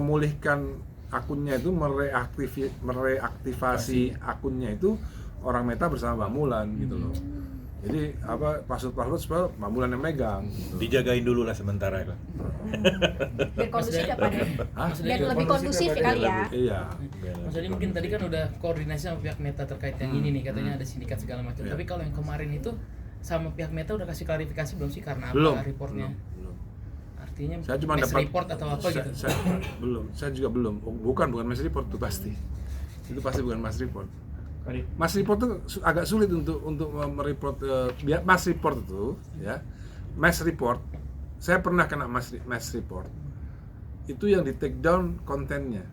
memulihkan akunnya itu, mereaktivasi akunnya itu orang Meta bersama Mbak Mulan gitu loh. Jadi password supaya Mbak Mulan yang megang gitu. Dijagain dulu lah sementara kan. Biar kondusif ya Pak De. Hah? Biar lebih kondusif kali ya. Iya. Mas Adi mungkin tadi kan udah koordinasi sama pihak Meta terkait yang ini nih, katanya ada sindikat segala macam. Iya. Tapi kalau yang kemarin itu sama pihak Meta udah kasih klarifikasi belum sih, karena apa Belum. reportnya? Belum. Artinya Saya cuma mass dapat report atau apa gitu? Saya juga belum. Bukan mass report itu pasti. Itu pasti bukan mass report. Mass report itu agak sulit untuk mereport. Biar mass report itu ya, mass report. Saya pernah kena mass report. Itu yang di take down kontennya.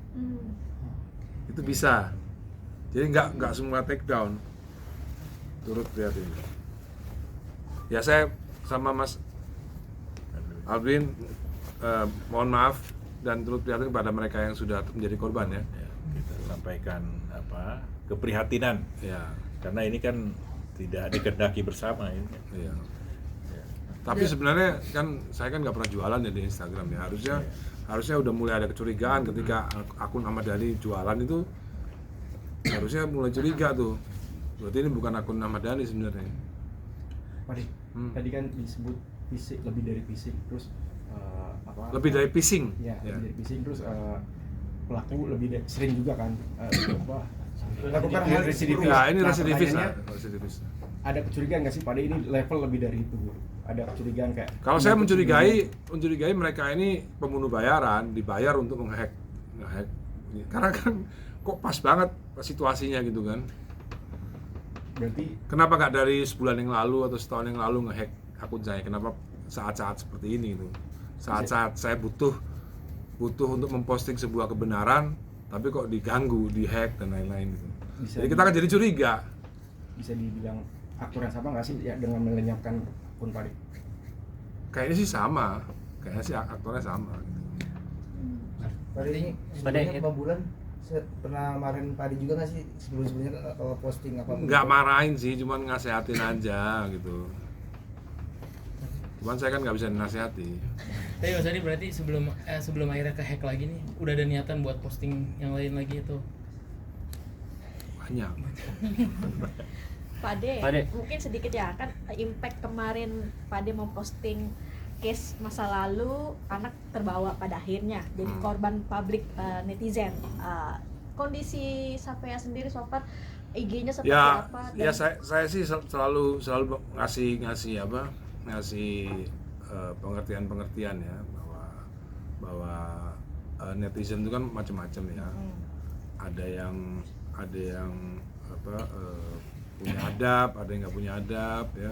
Itu bisa. Jadi nggak semua take down. Turut prihatin. Ya saya sama Mas Alvin mohon maaf dan turut prihatin kepada mereka yang sudah menjadi korban ya. Kita sampaikan keprihatinan Ya. karena ini kan tidak dikehendaki bersama ini. Iya. Tapi sebenarnya kan saya kan nggak pernah jualan ya di Instagram ya. Harusnya udah mulai ada kecurigaan ketika akun Ahmad Dhani jualan itu, harusnya mulai curiga tuh. Berarti ini bukan akun Ahmad Dhani sebenarnya. Pak De, tadi kan disebut fisik, lebih dari fisik, terus Lebih dari phishing. ya, Ya. lebih dari fisik, terus pelaku sering juga kan lakukan hal residivis. Ya, ini Nah, residivis. pertanyaannya, ada kecurigaan nggak sih Pak De, ini level lebih dari itu? Ada kecurigaan kayak? Kalau saya mencurigai mereka ini pembunuh bayaran, dibayar untuk ngehack. Karena kan kok pas banget situasinya gitu kan. Berarti Kenapa nggak dari sebulan yang lalu atau setahun yang lalu ngehack akun saya? Kenapa saat-saat seperti ini gitu? Saat-saat saya butuh untuk memposting sebuah kebenaran, tapi kok diganggu, dihack dan lain-lain gitu. Jadi kita kan jadi curiga. bisa dibilang aktor yang sama nggak sih ya dengan melenyapkan akun Pak De? Kayaknya sih sama. Kayaknya sih aktornya sama gitu. Pak De, ini sebelumnya Mbak Bulan pernah marahin Pak De juga nggak sih sebelumnya kalau posting apa? Nggak marahin sih, cuman ngasehatin aja gitu. Cuman saya kan nggak bisa dinasehati. Tapi Mas Adi berarti sebelum akhirnya ke hack lagi nih, udah ada niatan buat posting yang lain lagi itu? Banyak. Pak De, mungkin sedikit ya, kan impact kemarin Pak De memposting case masa lalu, anak terbawa pada akhirnya jadi korban publik netizen. Kondisi Safea sendiri so far, IG-nya seperti apa? Ya saya sih selalu ngasih pengertian ya bahwa netizen itu kan macam-macam ya. Ada yang punya adab, ada yang nggak punya adab ya.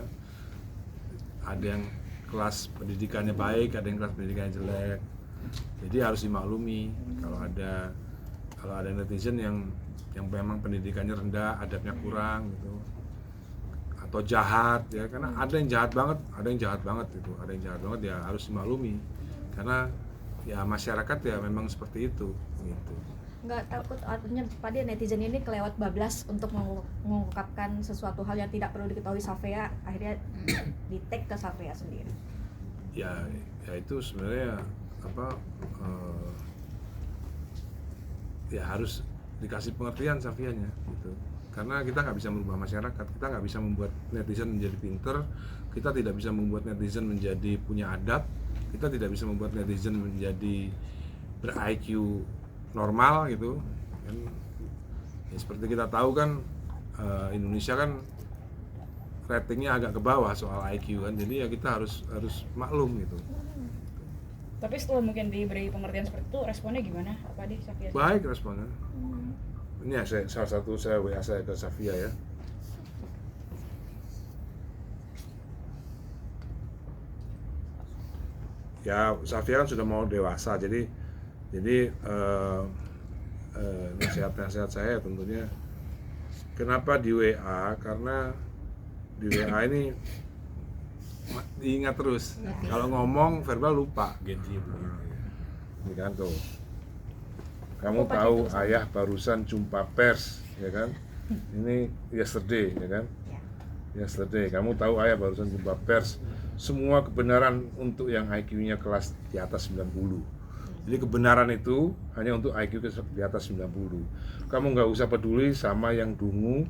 Ada yang kelas pendidikannya baik, ada yang kelas pendidikannya jelek. Jadi harus dimaklumi kalau ada netizen yang memang pendidikannya rendah, adabnya kurang gitu. Atau jahat ya, karena ada yang jahat banget gitu. Ada yang jahat banget ya harus dimaklumi. Karena ya masyarakat ya memang seperti itu gitu. Nggak takut artinya Pak De, netizen ini kelewat bablas untuk mengungkapkan sesuatu hal yang tidak perlu diketahui Safea, akhirnya di-tag ke Safea sendiri. Ya itu sebenarnya ya harus dikasih pengertian Safianya gitu. Karena kita nggak bisa merubah masyarakat, kita nggak bisa membuat netizen menjadi pinter, kita tidak bisa membuat netizen menjadi punya adab, kita tidak bisa membuat netizen menjadi ber-IQ normal gitu kan. Ya, seperti kita tahu kan Indonesia kan ratingnya agak ke bawah soal IQ kan, jadi ya kita harus maklum gitu. Tapi setelah mungkin diberi pengertian seperti itu, responnya gimana Pak De, Safia? Baik responnya. Ini ya salah satu saya WA saya ke Safia ya. Ya Safia kan sudah mau dewasa, jadi nasihat saya tentunya kenapa di WA, karena di WA ini diingat terus. Kalau ngomong verbal lupa. Ini kan tuh. Kamu tahu ayah barusan jumpa pers, ya kan? Ini yesterday, ya kan? Yesterday. Kamu tahu ayah barusan jumpa pers. Semua kebenaran untuk yang IQ-nya kelas di atas 90. Jadi kebenaran itu hanya untuk IQ di atas 90. Kamu nggak usah peduli sama yang dungu.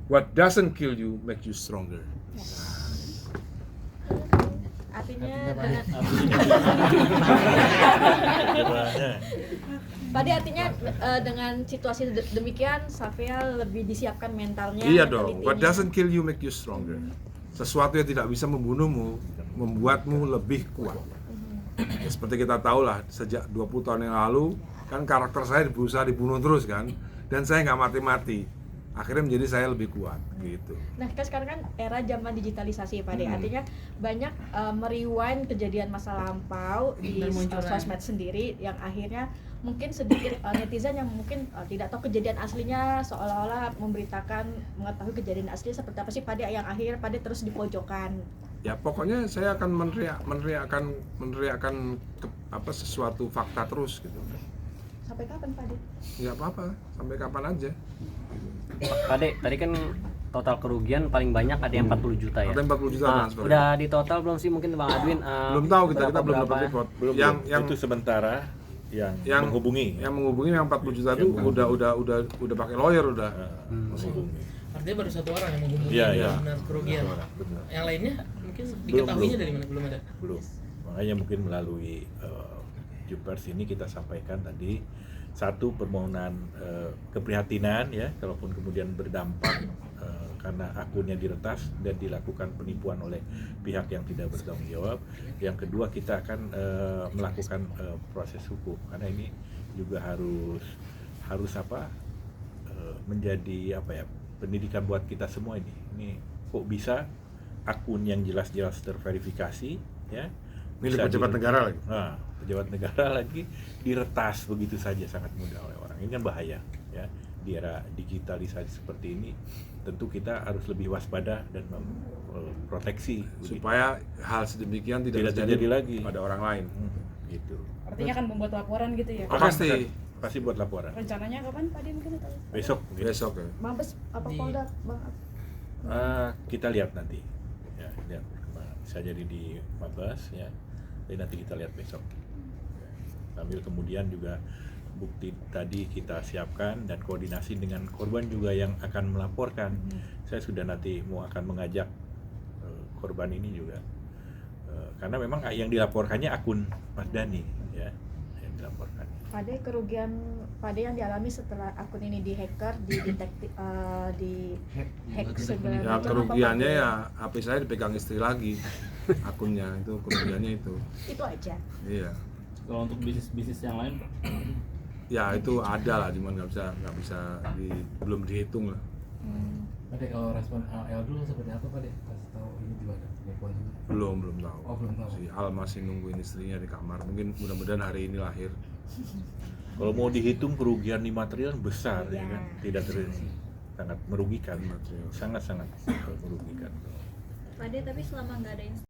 What doesn't kill you make you stronger. Artinya dengan Jawabannya. Pade artinya dengan situasi demikian Safia lebih disiapkan mentalnya. Iya dong. mentalitinya. What doesn't kill you make you stronger. Sesuatu yang tidak bisa membunuhmu membuatmu lebih kuat. Ya, seperti kita tahu lah, sejak 20 tahun yang lalu kan karakter saya berusaha dibunuh terus kan, dan saya nggak mati-mati. Akhirnya menjadi saya lebih kuat gitu. Nah, kan sekarang kan era zaman digitalisasi Pak De. Artinya banyak merewind kejadian masa lampau di Bermunculan. sosmed sendiri yang akhirnya mungkin sedikit netizen yang mungkin tidak tahu kejadian aslinya, seolah-olah memberitakan mengetahui kejadian asli seperti apa sih Pak De, yang akhirnya Pak De terus dipojokkan. Ya pokoknya saya akan meneriakkan sesuatu fakta terus gitu. Sampai kapan Pak De? Nggak apa-apa, sampai kapan aja. Pak De, tadi kan total kerugian paling banyak ada yang 40 juta ya. Ada yang 40 juta transfer. Udah di total belum sih mungkin Bang Adwin? Belum tahu kita belum dapat berapa? report. Belum, yang itu sementara yang menghubungi. Yang menghubungi yang 40 juta itu udah pakai lawyer udah. Menghubungi. Artinya baru satu orang yang menghubungi Iya, iya. benar kerugian. Satu orang, benar. Yang lainnya mungkin diketahuinya dari mana? Belum ada. Belum. Makanya mungkin melalui Jupers ini kita sampaikan tadi satu permohonan keprihatinan ya, kalaupun kemudian berdampak karena akunnya diretas dan dilakukan penipuan oleh pihak yang tidak bertanggung jawab. Yang kedua kita akan melakukan proses hukum karena ini juga harus menjadi pendidikan buat kita semua ini. Ini kok bisa akun yang jelas-jelas terverifikasi ya Milik bisa pejabat negara lagi. Nah, pejabat negara lagi diretas begitu saja sangat mudah oleh orang. Ini kan bahaya ya. Di era digitalisasi seperti ini tentu kita harus lebih waspada dan memproteksi Supaya hal sedemikian tidak terjadi lagi pada orang lain. Gitu. Artinya akan membuat laporan gitu ya. Oh, pasti. Pasti buat laporan. Rencananya kapan Pak De mungkin tahu? Besok mungkin. Besok ya. Mabes apa Di- Polda Bang? Kita lihat nanti. Ya, lihat bisa jadi di Mabes ya. Jadi nanti kita lihat besok. Sambil kemudian juga bukti tadi kita siapkan dan koordinasi dengan korban juga yang akan melaporkan. Saya sudah nanti akan mengajak korban ini juga. Karena memang yang dilaporkannya akun Mas Dhani ya, yang dilaporkan. Pak De, kerugian Pak De yang dialami setelah akun ini dihacker, di hack segala Ya macam, kerugiannya apa, Pak De? ya HP saya dipegang istri lagi. Akunnya itu kerugiannya itu. Itu aja. Iya. Kalau untuk bisnis yang lain, Ya itu ada lah, cuman nggak bisa belum dihitung lah. Pak De, kalau respon AL dulu seperti apa Pak De? Kasih tahu ini gimana penipuan juga. Belum tahu. Oh, belum tahu. Si Al masih nungguin istrinya di kamar. Mungkin mudah-mudahan hari ini lahir. Kalau mau dihitung kerugian di material besar ya Iya. kan, tidak sangat merugikan, Material. sangat merugikan. Pak De, tapi selama nggak ada